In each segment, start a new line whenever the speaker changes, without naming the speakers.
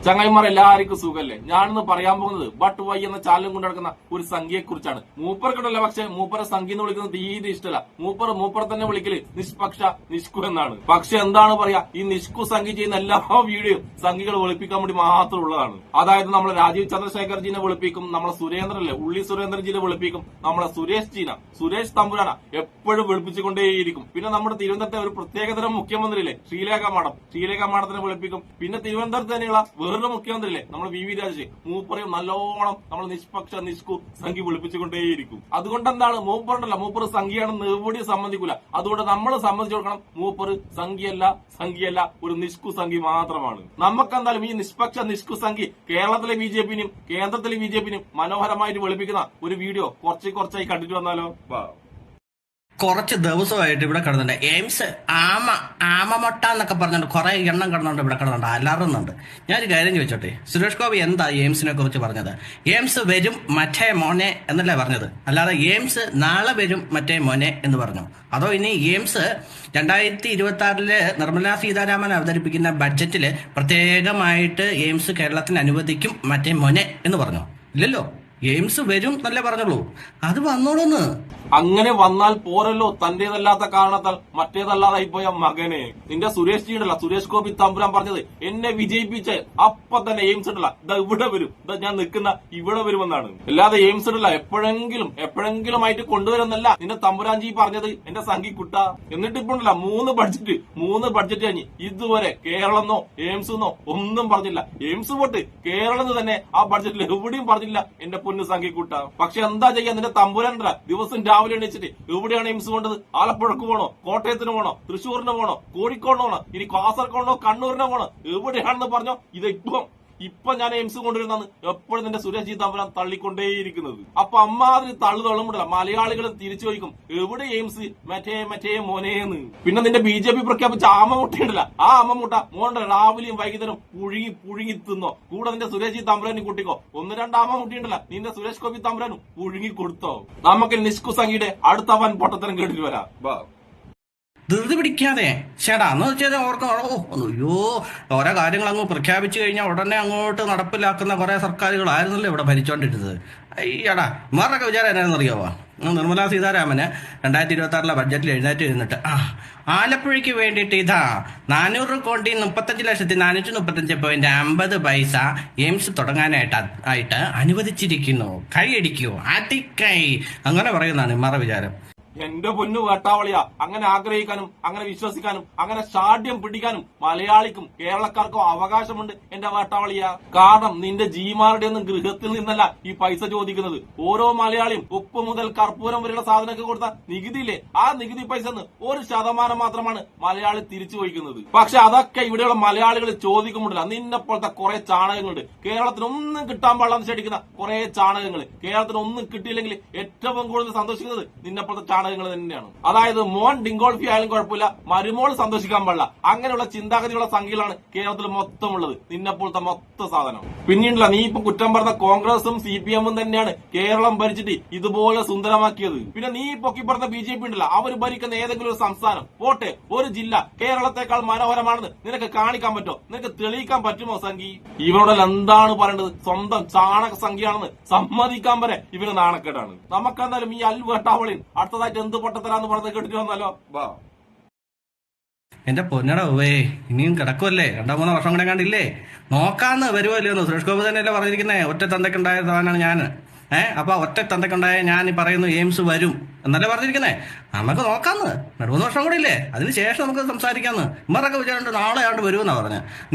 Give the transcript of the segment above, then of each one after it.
ചങ്ങായിമാർ എല്ലാവർക്കും സുഖല്ലേ? ഞാനിന്ന് പറയാൻ പോകുന്നത് ബട്ട് വൈ എന്ന ചാനലും കൊണ്ട് നടക്കുന്ന ഒരു സംഖ്യയെ കുറിച്ചാണ്. മൂപ്പർക്കിട്ടല്ല, പക്ഷെ മൂപ്പരെ സംഖ്യ എന്ന് വിളിക്കുന്നത് തീരെ ഇഷ്ടമല്ല. മൂപ്പർ തന്നെ വിളിക്കല് നിഷ്പക്ഷ നിഷ്കു എന്നാണ്. പക്ഷെ എന്താണ് പറയാ, ഈ നിഷ്കു സംഖ്യ ചെയ്യുന്ന എല്ലാ വീഡിയോയും സംഖ്യകൾ വെളുപ്പിക്കാൻ വേണ്ടി മാത്രം ഉള്ളതാണ്. അതായത് നമ്മളെ രാജീവ് ചന്ദ്രശേഖർജീനെ വെളുപ്പിക്കും, നമ്മളെ സുരേന്ദ്രല്ലേ ഉള്ളി സുരേന്ദ്രജീനെ വെളുപ്പിക്കും, നമ്മളെ സുരേഷ് തമ്പുരാന എപ്പോഴും വെളുപ്പിച്ചുകൊണ്ടേയിരിക്കും. പിന്നെ നമ്മുടെ തിരുവനന്തപുരത്തെ ഒരു പ്രത്യേകതരം മുഖ്യമന്ത്രിയില്ലേ ശ്രീലേഖ മാഡത്തിനെ വെളുപ്പിക്കും. പിന്നെ തിരുവനന്തപുരത്ത് തന്നെയുള്ള വേറൊരു മുഖ്യമന്ത്രിയില്ലേ നമ്മൾ വി രാജേഷ്, മൂപ്പറയും നല്ലോണം നമ്മൾ നിഷ്പക്ഷ നിഷ്കു സംഖ്യ വിളിപ്പിച്ചുകൊണ്ടേയിരിക്കും. അതുകൊണ്ട് എന്താണ്, മൂപ്പർ സംഖ്യയാണെന്ന് എവിടെയും സമ്മതിക്കൂല. അതുകൊണ്ട് നമ്മൾ സമ്മതിച്ചു കൊടുക്കണം, മൂപ്പർ സംഖ്യയല്ല ഒരു നിഷ്കു സംഖ്യ മാത്രമാണ്. നമുക്കെന്തായാലും ഈ നിഷ്പക്ഷ നിഷ്കു സംഖ്യ കേരളത്തിലെ ബിജെപിനും കേന്ദ്രത്തിലെ ബിജെപിനും മനോഹരമായിട്ട് വെളുപ്പിക്കുന്ന ഒരു വീഡിയോ കുറച്ചായി കണ്ടിട്ട് വന്നാലോ?
കുറച്ച് ദിവസമായിട്ട് ഇവിടെ കിടന്നുണ്ട്. എയിംസ് ആമമൊട്ട എന്നൊക്കെ പറഞ്ഞുകൊണ്ട് കുറെ എണ്ണം കിടന്നുണ്ട്, ഇവിടെ കിടന്നുണ്ട്, അലറുന്നുണ്ട്. ഞാനൊരു കാര്യം ചോദിച്ചോട്ടെ, സുരേഷ് ഗോപി എന്താ എയിംസിനെ കുറിച്ച് പറഞ്ഞത്? എയിംസ് വരും മറ്റേ മോനെ എന്നല്ലേ പറഞ്ഞത്, അല്ലാതെ എയിംസ് നാളെ വരും മറ്റേ മോനെ എന്ന് പറഞ്ഞു. അതോ ഇനി എയിംസ് 2026 നിർമ്മലാ സീതാരാമൻ അവതരിപ്പിക്കുന്ന ബഡ്ജറ്റില് പ്രത്യേകമായിട്ട് എയിംസ് കേരളത്തിന് അനുവദിക്കും മറ്റേ മോനെ എന്ന് പറഞ്ഞു? ഇല്ലല്ലോ, എയിംസ് വരും എന്നല്ലേ പറഞ്ഞുള്ളൂ. അത് വന്നോളൂന്ന്.
അങ്ങനെ വന്നാൽ പോരല്ലോ, തന്റേതല്ലാത്ത കാരണത്താൽ മറ്റേതല്ലാതായിപ്പോയ മകനെ. നിന്റെ സുരേഷ് ഗോപി തമ്പുരാൻ പറഞ്ഞത് എന്നെ വിജയിപ്പിച്ച് അപ്പൊ തന്നെ എയിംസ് ഉണ്ടല്ല ഇവിടെ വരും, ഞാൻ നിൽക്കുന്ന ഇവിടെ വരുമെന്നാണ്. അല്ലാതെ എയിംസ് ഉണ്ടല്ല എപ്പോഴെങ്കിലും ആയിട്ട് കൊണ്ടുവരുന്നല്ല നിന്റെ തമ്പുരാൻജി പറഞ്ഞത് എന്റെ സംഖ്യക്കുട്ട. എന്നിട്ട് ഇപ്പൊ ഉണ്ടല്ല മൂന്ന് ബഡ്ജറ്റ് കഴിഞ്ഞ് ഇതുവരെ കേരളമെന്നോ എയിംസെന്നോ ഒന്നും പറഞ്ഞില്ല. എയിംസ് പോട്ട് കേരളം തന്നെ ആ ബഡ്ജറ്റിൽ എവിടെയും പറഞ്ഞില്ല എന്റെ പൊന്നു സംഖ്യക്കുട്ട. പക്ഷെ എന്താ ചെയ്യാ, നിന്റെ തമ്പുരാനല്ല ദിവസം രാവിലെ എണീച്ചിട്ട് എവിടെയാണ് എയിംസ് കൊണ്ടത്? ആലപ്പുഴക്ക് പോണോ, കോട്ടയത്തിന് പോണോ, തൃശ്ശൂരിന് പോണോ, കോഴിക്കോടിന് പോണോ, ഇനി കാസർഗോഡിനോ കണ്ണൂരിനോ പോണോ, എവിടെയാണെന്ന് പറഞ്ഞോ. ഇത് ഇപ്പൊ ഞാൻ എയിംസ് കൊണ്ടുവരുന്നതാണ് എപ്പോഴും നിന്റെ സുരേഷ് തമ്പുരാൻ തള്ളിക്കൊണ്ടേയിരിക്കുന്നത്. അപ്പൊ അമ്മാതിരി തള്ളുതള്ളുമുണ്ടല്ല മലയാളികൾ തിരിച്ചു ചോദിക്കും, എവിടെ എയിംസ് മറ്റേ മോനേന്ന്. പിന്നെ നിന്റെ ബിജെപി പ്രഖ്യാപിച്ച ആമമുട്ടയുണ്ടല്ല, ആ ആമമുട്ട മോന്റെ രാവിലെയും വൈകുന്നേരം പുഴുങ്ങി തിന്നോ. കൂടെ നിന്റെ സുരേഷ് തമ്പുരാനും കൂട്ടിക്കോ. 1-2 ആമമുട്ടിയുണ്ടല്ല നിന്റെ സുരേഷ് ഗോപി തമ്പുരാനും പുഴുങ്ങി കൊടുത്തോ. നമുക്ക് നിഷ്കു സംഖ്യയുടെ അടുത്ത വൻ പൊട്ടത്തരം കേട്ടിട്ട് വരാം.
ധൃതി പിടിക്കാതെ ചേട്ടാ എന്ന് വെച്ചാൽ ഓർക്കും, അയ്യോ ഓരോ കാര്യങ്ങൾ അങ്ങ് പ്രഖ്യാപിച്ചു കഴിഞ്ഞാൽ ഉടനെ അങ്ങോട്ട് നടപ്പിലാക്കുന്ന കുറെ സർക്കാരുകളായിരുന്നല്ലോ ഇവിടെ ഭരിച്ചോണ്ടിരുന്നത്. അയ്യടാ ഇമാരുടെയൊക്കെ വിചാരം എന്നാണെന്ന് അറിയാവോ? നിർമ്മലാ സീതാരാമന് 2026 ബഡ്ജറ്റിൽ എഴുന്നേറ്റ് ഇരുന്നിട്ട് ആലപ്പുഴയ്ക്ക് വേണ്ടിയിട്ട് ഇതാ 435,435.50 എയിംസ് തുടങ്ങാനായിട്ട് അനുവദിച്ചിരിക്കുന്നു, കൈയടിക്കൂ അടിക്കൈ അങ്ങനെ പറയുന്നതാണ് ഇമാരുടെ വിചാരം.
എന്റെ പൊന്നു വേട്ടാവളിയാ, അങ്ങനെ ആഗ്രഹിക്കാനും അങ്ങനെ വിശ്വസിക്കാനും അങ്ങനെ ഷാഢ്യം പിടിക്കാനും മലയാളിക്കും കേരളക്കാർക്കും അവകാശമുണ്ട് എന്റെ വേട്ടാവളിയാ. കാരണം നിന്റെ ജീമാരുടെ ഒന്നും ഗൃഹത്തിൽ നിന്നല്ല ഈ പൈസ ചോദിക്കുന്നത്. ഓരോ മലയാളിയും ഉപ്പ് മുതൽ കർപ്പൂരം വരെയുള്ള സാധനങ്ങൾക്ക് കൊടുത്ത നികുതിയില്ലേ, ആ നികുതി പൈസ 1% മാത്രമാണ് മലയാളി തിരിച്ചു വഹിക്കുന്നത്. പക്ഷെ അതൊക്കെ ഇവിടെയുള്ള മലയാളികൾ ചോദിക്കുമ്പോഴല്ല, നിന്നെ പോലത്തെ കുറെ ചാണകങ്ങളുണ്ട്. കേരളത്തിനൊന്നും കിട്ടാൻ പാടില്ലെന്ന് ശടിക്കുന്ന കുറെ ചാണകങ്ങൾ. കേരളത്തിനൊന്നും കിട്ടിയില്ലെങ്കിൽ ഏറ്റവും കൂടുതൽ സന്തോഷിക്കുന്നത് നിന്നെ പോലത്തെ ചാണകങ്ങൾ തന്നെയാണ്. അതായത് മോൻ ഡിങ്കോൾഫി ആയാലും കുഴപ്പമില്ല, മരുമോൾ സന്തോഷിക്കാൻ പാടില്ല, അങ്ങനെയുള്ള ചിന്താഗതിയുള്ള സംഖ്യകളാണ് കേരളത്തിൽ മൊത്തം ഉള്ളത്. നിന്നെപ്പോലത്തെ മൊത്തം സാധനം. പിന്നീടുള്ള നീ ഇപ്പൊ കുറ്റം പറഞ്ഞ കോൺഗ്രസും CPM തന്നെയാണ് കേരളം ഭരിച്ചിട്ട് ഇതുപോലെ സുന്ദരമാക്കിയത്. പിന്നെ നീ പൊക്കിപ്പറഞ്ഞ BJP ഉണ്ടല്ല, അവർ ഭരിക്കുന്ന ഏതെങ്കിലും ഒരു സംസ്ഥാനം പോട്ടെ, ഒരു ജില്ല കേരളത്തെക്കാൾ മനോഹരമാണെന്ന് നിനക്ക് കാണിക്കാൻ പറ്റുമോ? നിനക്ക് തെളിയിക്കാൻ പറ്റുമോ സംഖ്യ? ഇവരോട് എന്താണ് പറയേണ്ടത്? സ്വന്തം ചാണക സംഖ്യയാണെന്ന് സമ്മതിക്കാൻ വരെ ഇവര് നാണക്കേടാണ്. നമുക്കെന്തായാലും ഈ അൽവേട്ടാവളിൻ അടുത്തതായിട്ട് എന്ത് പൊട്ടത്തരാന്ന് പറഞ്ഞത് കേട്ടിട്ട് വന്നാലോ?
എന്റെ പൊന്നടവേ, ഇനിയും കിടക്കുമല്ലേ, 2-3 വർഷം കൂടെ കണ്ടില്ലേ, നോക്കാന്ന് വരുമല്ലോ. സുരേഷ് ഗോപി തന്നെയല്ലേ പറഞ്ഞിരിക്കുന്നേ, ഒറ്റ തന്തയ്ക്കുണ്ടായ സാധനമാണ് ഞാൻ. അപ്പൊ ഒറ്റ തന്തയ്ക്കുണ്ടായ ഞാൻ ഈ പറയുന്നു എയിംസ് വരും എന്നല്ലേ പറഞ്ഞിരിക്കുന്നേ. നമുക്ക് നോക്കാന്ന് 2-3 വർഷം കൂടെ ഇല്ലേ, അതിനുശേഷം നമുക്ക് സംസാരിക്കാന്ന്. ഇമ്മറൊക്കെ വിചാരിച്ചു നാളെ ആണ്ട് വരുമെന്നാ പറഞ്ഞത്.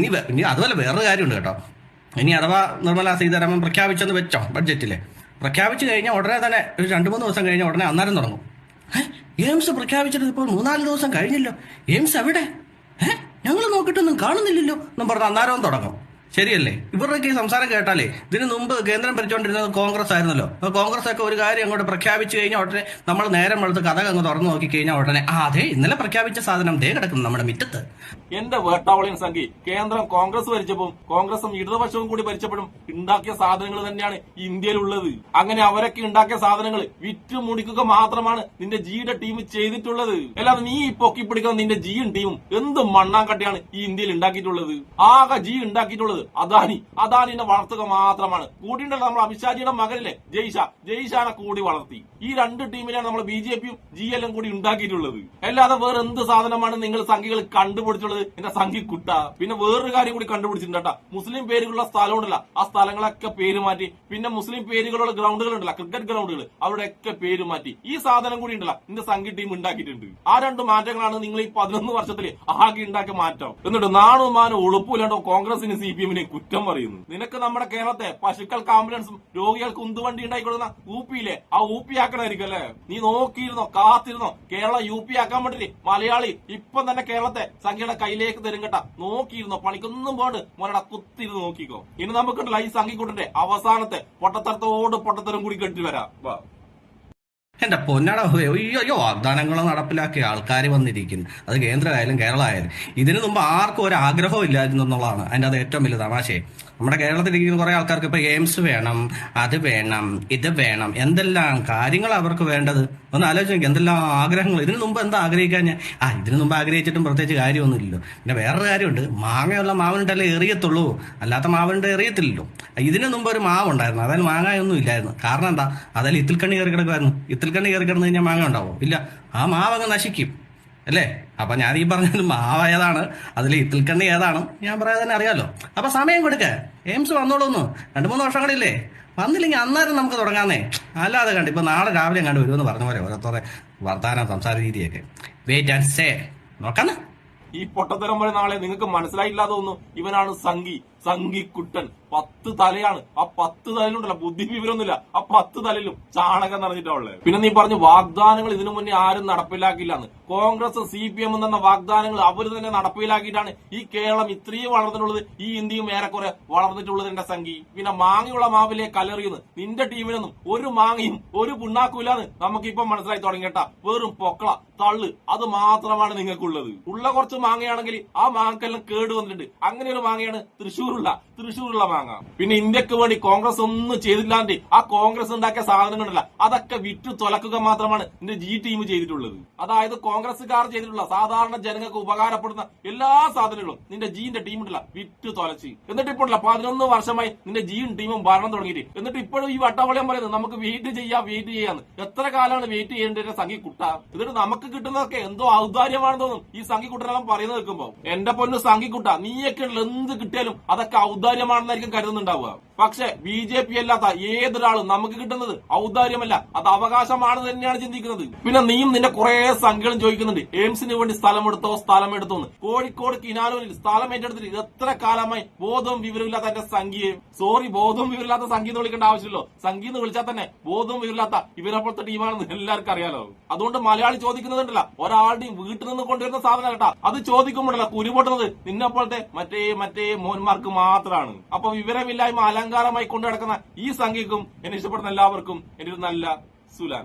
ഇനി അതുപോലെ വേറൊരു കാര്യമുണ്ട് കേട്ടോ. ഇനി അഥവാ നിർമ്മലാ സീതാരാമൻ പ്രഖ്യാപിച്ചെന്ന് വെച്ചോ, ബഡ്ജറ്റില് പ്രഖ്യാപിച്ചു കഴിഞ്ഞാൽ ഉടനെ തന്നെ ഒരു 2-3 ദിവസം കഴിഞ്ഞാൽ ഉടനെ അന്നേരം തുടങ്ങും. എയിംസ് പ്രഖ്യാപിച്ചിട്ട് ഇപ്പോൾ 3-4 ദിവസം കഴിഞ്ഞല്ലോ, എയിംസ് എവിടെ? ഞങ്ങൾ നോക്കിയിട്ടൊന്നും കാണുന്നില്ലല്ലോ എന്നും പറഞ്ഞ് അന്നേരവും തുടങ്ങും. ശരിയല്ലേ? ഇവരുടെയൊക്കെ ഈ സംസാരം കേട്ടാലേ, ഇതിനു മുമ്പ് കേന്ദ്രം ഭരിച്ചുകൊണ്ടിരുന്നത് കോൺഗ്രസ് ആയിരുന്നല്ലോ. കോൺഗ്രസ് ഒക്കെ ഒരു കാര്യം അങ്ങോട്ട് പ്രഖ്യാപിച്ചു കഴിഞ്ഞാൽ ഉടനെ നമ്മൾ നേരം വെളുത്ത് കഥ അങ്ങ് തുറന്നു നോക്കി കഴിഞ്ഞാൽ ഉടനെ അതെ ഇന്നലെ പ്രഖ്യാപിച്ച സാധനം ദേ കിടക്കുന്നു നമ്മുടെ മിറ്റത്ത്.
എന്റെ വേട്ടാവളിയൻ സംഖ്യ കേന്ദ്രം കോൺഗ്രസ് ഭരിച്ചപ്പോൾ കോൺഗ്രസും ഇടതുപക്ഷവും കൂടി ഭരിച്ചപ്പോഴും ഉണ്ടാക്കിയ സാധനങ്ങൾ തന്നെയാണ് ഇന്ത്യയിലുള്ളത്. അങ്ങനെ അവരൊക്കെ ഉണ്ടാക്കിയ സാധനങ്ങൾ വിറ്റു മുടിക്കുക മാത്രമാണ് നിന്റെ ജിയുടെ ടീം ചെയ്തിട്ടുള്ളത്. അല്ലാതെ നീ പൊക്കിപ്പിടിക്കുന്ന നിന്റെ ജിയും ടീമും എന്ത് മണ്ണാങ്കട്ടിയാണ് ഈ ഇന്ത്യയിൽ ഉണ്ടാക്കിയിട്ടുള്ളത്. ആകെ ജി ഉണ്ടാക്കിയിട്ടുള്ളത് അദാനിനെ വളർത്തുക മാത്രമാണ്. കൂടിയുണ്ടല്ലോ നമ്മൾ അമിത്ഷാജിയുടെ മകനിലെ ജയ്ഷാനെ കൂടി വളർത്തി. ഈ രണ്ട് ടീമിനെയാണ് നമ്മൾ BJPയും GL കൂടി ഉണ്ടാക്കിയിട്ടുള്ളത്. അല്ലാതെ വേറെ എന്ത് സാധനമാണ് നിങ്ങൾ സംഘികൾ കണ്ടുപിടിച്ചുള്ളത്? എന്റെ സംഘി കുട്ട. പിന്നെ വേറൊരു കാര്യം കൂടി കണ്ടുപിടിച്ചിട്ടുണ്ട് കേട്ടോ. മുസ്ലിം പേരുകളുള്ള സ്ഥലമുണ്ടല്ല, ആ സ്ഥലങ്ങളൊക്കെ പേര് മാറ്റി. പിന്നെ മുസ്ലിം പേരുകളുള്ള ഗ്രൗണ്ടുകൾ ഉണ്ടല്ല, ക്രിക്കറ്റ് ഗ്രൗണ്ടുകൾ, അവിടെയൊക്കെ പേര് മാറ്റി. ഈ സാധനം കൂടി ഉണ്ടല്ല എന്റെ സംഘി ടീം ഉണ്ടാക്കിയിട്ടുണ്ട്. ആ രണ്ട് മാറ്റങ്ങളാണ് നിങ്ങൾ ഈ 11 വർഷത്തിൽ ആകെ ഉണ്ടാക്കിയ മാറ്റം. എന്നിട്ട് നാണും മാനും ഉളുപ്പില്ലാണ്ടോ കോൺഗ്രസിന് CPM കുറ്റം പറയുന്നു. നിനക്ക് നമ്മുടെ കേരളത്തെ പശുക്കൾക്ക് ആംബുലൻസും രോഗികൾക്ക് ഉന്തുവണ്ടി ഉണ്ടാക്കി കൊടുക്കുന്ന ഊപ്പിയിലെ ആ ഊപ്പി ആക്കണായിരിക്കും അല്ലെ? നീ നോക്കിയിരുന്നോ, കാത്തിരുന്നോ? കേരള UP ആക്കാൻ വേണ്ടിട്ട് മലയാളി ഇപ്പം തന്നെ കേരളത്തെ സംഖ്യയുടെ കയ്യിലേക്ക് തരും കേട്ടാ. നോക്കിയിരുന്നോ, പണിക്കൊന്നും പോണ്ട് മോനടാ, കുത്തിരുന്ന് നോക്കിക്കോ. ഇനി നമുക്കുണ്ടല്ല ഈ സംഖ്യക്കൂട്ടന്റെ അവസാനത്തെ പൊട്ടത്തരത്തോട് പൊട്ടത്തരം കൂടി കെട്ടി വരാം. വാ.
എന്റെ പൊന്നട, അയ്യോ വാഗ്ദാനങ്ങൾ നടപ്പിലാക്കിയ ആൾക്കാർ വന്നിരിക്കുന്നു. അത് കേന്ദ്രമായാലും കേരള ആയാലും. ഇതിനു മുമ്പ് ആർക്കും ഒരു ആഗ്രഹവും ഇല്ലായിരുന്നു എന്നുള്ളതാണ് അതിന്റെ അത് ഏറ്റവും വലിയ തമാശയെ. നമ്മുടെ കേരളത്തിലിരിക്കുന്ന കുറെ ആൾക്കാർക്ക് ഇപ്പൊ എയിംസ് വേണം, അത് വേണം, ഇത് വേണം, എന്തെല്ലാം കാര്യങ്ങൾ അവർക്ക് വേണ്ടത് ഒന്ന് ആലോചിച്ച് നോക്കി. എന്തെല്ലാം ആഗ്രഹങ്ങൾ. ഇതിനു മുമ്പ് എന്താ ആഗ്രഹിക്കാൻ ഞാൻ ഇതിനു മുമ്പ് ആഗ്രഹിച്ചിട്ടും പ്രത്യേകിച്ച് കാര്യമൊന്നുമില്ലല്ലോ. പിന്നെ വേറൊരു കാര്യമുണ്ട്, മാങ്ങയുള്ള മാവിനുണ്ടല്ലേ എറിയത്തുള്ളൂ, അല്ലാത്ത മാവിനുണ്ട് എറിയത്തില്ലല്ലോ. ഇതിനു മുമ്പ് ഒരു മാവ് ഉണ്ടായിരുന്നു, അതിൽ മാങ്ങയൊന്നും ഇല്ലായിരുന്നു. കാരണം എന്താ? അതിൽ ഇത്തിൽക്കണ്ണി കയറി കിടക്കുമായിരുന്നു. ഇത്തിൽക്കണ്ണി കയറി കിടന്നു കഴിഞ്ഞാൽ മാങ്ങ ഉണ്ടാവോ? ഇല്ല, ആ മാവ് അങ്ങ് നശിക്കും അല്ലേ? അപ്പൊ ഞാൻ ഈ പറഞ്ഞത് മാവ് ഏതാണ്, അതിൽ ഇത്തിൽക്കണ്ണി ഏതാണ് ഞാൻ പറയാതെ തന്നെ അറിയാലോ. അപ്പൊ സമയം കൊടുക്ക, എയിംസ് വന്നോളൂന്ന്. 2-3 വർഷങ്ങളില്ലേ, വന്നില്ലെങ്കിൽ അന്നേരം നമുക്ക് തുടങ്ങാന്നേ. അല്ലാതെ കണ്ട് ഇപ്പൊ നാളെ രാവിലെ കണ്ട് വരുമെന്ന് പറഞ്ഞ പോലെ ഓരോരുത്തരെ വർത്താനം, സംസാര രീതിയൊക്കെ. വെയിറ്റ് ആൻഡ് സേ നോക്കാന്ന്.
ഈ പൊട്ടത്തരം പോലെ നാളെ നിങ്ങൾക്ക് മനസ്സിലായില്ലാതെ തോന്നുന്നു. ഇവനാണ് സംഘിക്കുട്ടൻ. 10 തലയാണ്. ആ 10 തലയിലുണ്ടല്ലോ ബുദ്ധി വിവരമൊന്നുമില്ല. ആ 10 തലയിലും ചാണകം നിറഞ്ഞിട്ടുള്ളത്. പിന്നെ നീ പറഞ്ഞു വാഗ്ദാനങ്ങൾ ഇതിനു മുന്നേ ആരും നടപ്പിലാക്കിയില്ലാന്ന്. കോൺഗ്രസ് CPM തന്ന വാഗ്ദാനങ്ങൾ അവർ തന്നെ നടപ്പിലാക്കിയിട്ടാണ് ഈ കേരളം ഇത്രയും വളർന്നിട്ടുള്ളത്, ഈ ഇന്ത്യയും ഏറെക്കുറെ വളർന്നിട്ടുള്ളത്. എന്റെ സംഘി പിന്നെ മാങ്ങയുള്ള മാവിലെ കലറിയുന്നു. നിന്റെ ടീമിനൊന്നും ഒരു മാങ്ങയും ഒരു പുണ്ണാക്കൂലാന്ന് നമുക്കിപ്പം മനസ്സിലായി തുടങ്ങിയിട്ടാ. വെറും പൊക്കള തള്ളു അത് മാത്രമാണ് നിങ്ങൾക്കുള്ളത്. ഉള്ള കുറച്ച് മാങ്ങയാണെങ്കിൽ ആ മാങ്ങക്കെല്ലാം കേട് വന്നിട്ടുണ്ട്. അങ്ങനെ ഒരു മാങ്ങയാണ് തൃശ്ശൂരുള്ള മാങ്ങ. പിന്നെ ഇന്ത്യക്ക് വേണ്ടി കോൺഗ്രസ് ഒന്നും ചെയ്തില്ലാണ്ട് ആ കോൺഗ്രസ് ഉണ്ടാക്കിയ സാധനങ്ങളല്ല, അതൊക്കെ വിറ്റു തുലക്കുക മാത്രമാണ് നിന്റെ ടീം ചെയ്തിട്ടുള്ളത്. അതായത് കോൺഗ്രസ്സുകാർ ചെയ്തിട്ടുള്ള സാധാരണ ജനങ്ങൾക്ക് ഉപകാരപ്പെടുന്ന എല്ലാ സാധനങ്ങളും നിന്റെ ടീം ഉണ്ടല്ല വിറ്റു തുലച്ച്. എന്നിട്ട് ഇപ്പോൾ 11 വർഷമായി നിന്റെ ടീമും ഭരണം തുടങ്ങിയിട്ട്. എന്നിട്ട് ഇപ്പോഴും ഈ വട്ടവളയം പറയുന്നത് നമുക്ക് വെയിറ്റ് ചെയ്യാന്ന്. എത്ര കാലമാണ് വെയിറ്റ് ചെയ്യേണ്ടത് സംഘി കുട്ട? എന്നിട്ട് നമുക്ക് കിട്ടുന്നതൊക്കെ എന്തോ ഔദാര്യമാണെന്ന് തോന്നും ഈ സംഘി കുട്ടനെല്ലാം പറയുന്നത് നിൽക്കുമ്പോ. എന്റെ പൊന്നു സംഘി കുട്ട, നീയൊക്കെ എന്ത് കിട്ടിയാലും അതൊക്കെ ഔദാര്യമാണെന്നായിരിക്കും കരുതുന്നുണ്ടാവുക. പക്ഷെ BJP അല്ലാത്ത ഏതൊരാളും നമുക്ക് കിട്ടുന്നത് ഔദാര്യമല്ല, അത് അവകാശമാണെന്ന് തന്നെയാണ് ചിന്തിക്കുന്നത്. പിന്നെ നീയും നിന്റെ കുറെ സംഖ്യകളും ചോദിക്കുന്നുണ്ട് എയിംസിന് വേണ്ടി സ്ഥലമെടുത്തോന്ന്. കോഴിക്കോട് കിനാലൂരിൽ സ്ഥലം ഏറ്റെടുത്തിട്ട് എത്ര കാലമായി ബോധവും വിവരമില്ലാത്ത എന്റെ സംഖ്യയെ. സോറി, ബോധവും വിവരമില്ലാത്ത സംഖ്യ എന്ന് വിളിക്കേണ്ട ആവശ്യമില്ലോ. സംഖ്യ എന്ന് വിളിച്ചാൽ തന്നെ ബോധവും വിവരമില്ലാത്ത ഇവരെപ്പോഴത്തെ ടീമാണെന്ന് എല്ലാവർക്കും അറിയാലോ. അതുകൊണ്ട് മലയാളി ചോദിക്കുന്നതുണ്ടല്ല, ഒരാളുടെയും വീട്ടിൽ നിന്ന് കൊണ്ടുവരുന്ന സാധനം കേട്ടാ, അത് ചോദിക്കുമ്പോഴല്ല കുരുപൊട്ടുന്നത് നിന്നെപ്പോഴത്തെ മറ്റേ മോന്മാർക്ക് മാത്രമാണ്. അപ്പൊ വിവരമില്ലായ്മ അലങ്കാരമായി കൊണ്ടു നടക്കുന്ന ഈ സംഖ്യക്കും എന്നെ ഇഷ്ടപ്പെടുന്ന എല്ലാവർക്കും എന്റെ ഒരു നല്ല സുലാൻ.